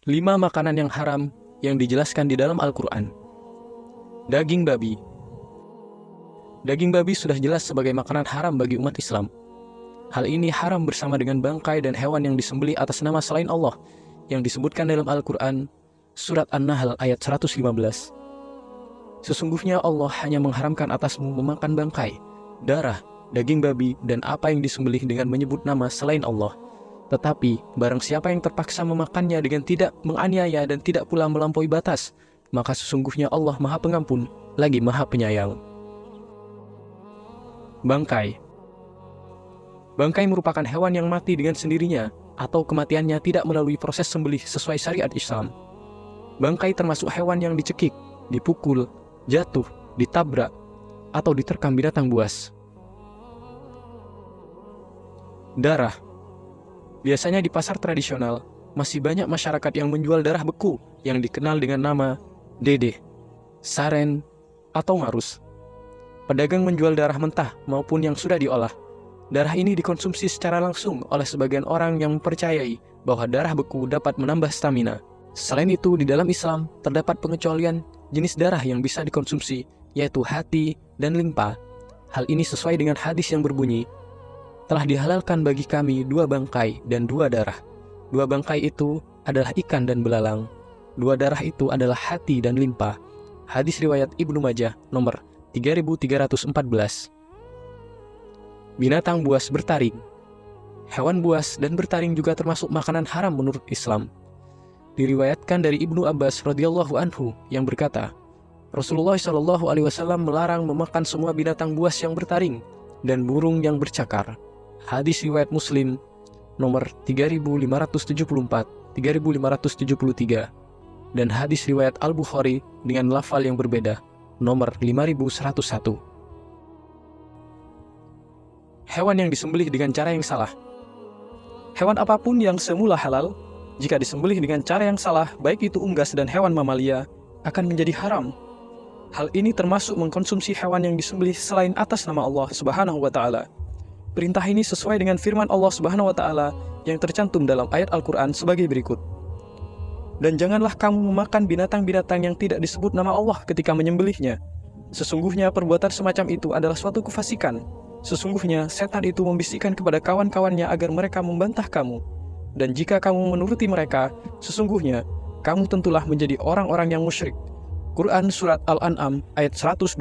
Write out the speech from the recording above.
5 makanan yang haram yang dijelaskan di dalam Al-Quran. Daging babi. Daging babi sudah jelas sebagai makanan haram bagi umat Islam. Hal ini haram bersama dengan bangkai dan hewan yang disembelih atas nama selain Allah yang disebutkan dalam Al-Quran, Surat An-Nahl ayat 115. Sesungguhnya Allah hanya mengharamkan atasmu memakan bangkai, darah, daging babi, dan apa yang disembelih dengan menyebut nama selain Allah. Tetapi, barang siapa yang terpaksa memakannya dengan tidak menganiaya dan tidak pula melampaui batas, maka sesungguhnya Allah Maha Pengampun, lagi Maha Penyayang. Bangkai. Bangkai merupakan hewan yang mati dengan sendirinya, atau kematiannya tidak melalui proses sembelih sesuai syariat Islam. Bangkai termasuk hewan yang dicekik, dipukul, jatuh, ditabrak, atau diterkam binatang buas. Darah. Biasanya di pasar tradisional, masih banyak masyarakat yang menjual darah beku yang dikenal dengan nama dede, saren, atau marus. Pedagang menjual darah mentah maupun yang sudah diolah. Darah ini dikonsumsi secara langsung oleh sebagian orang yang mempercayai bahwa darah beku dapat menambah stamina. Selain itu, di dalam Islam terdapat pengecualian jenis darah yang bisa dikonsumsi, yaitu hati dan limpa. Hal ini sesuai dengan hadis yang berbunyi, telah dihalalkan bagi kami 2 bangkai dan 2 darah. 2 bangkai itu adalah ikan dan belalang. 2 darah itu adalah hati dan limpa. Hadis riwayat Ibnu Majah nomor 3314. Binatang buas bertaring. Hewan buas dan bertaring juga termasuk makanan haram menurut Islam. Diriwayatkan dari Ibnu Abbas radhiyallahu anhu yang berkata, Rasulullah SAW melarang memakan semua binatang buas yang bertaring dan burung yang bercakar. Hadis riwayat Muslim nomor 3574, 3573, dan hadis riwayat Al-Bukhari dengan lafal yang berbeda nomor 5101. Hewan yang disembelih dengan cara yang salah. Hewan apapun yang semula halal, jika disembelih dengan cara yang salah, baik itu unggas dan hewan mamalia, akan menjadi haram. Hal ini termasuk mengkonsumsi hewan yang disembelih selain atas nama Allah Subhanahu wa Ta'ala. Perintah ini sesuai dengan firman Allah Subhanahu wa Ta'ala yang tercantum dalam ayat Al-Quran sebagai berikut. Dan janganlah kamu memakan binatang-binatang yang tidak disebut nama Allah ketika menyembelihnya. Sesungguhnya perbuatan semacam itu adalah suatu kefasikan. Sesungguhnya setan itu membisikkan kepada kawan-kawannya agar mereka membantah kamu. Dan jika kamu menuruti mereka, sesungguhnya kamu tentulah menjadi orang-orang yang musyrik. Quran Surat Al-An'am ayat 121.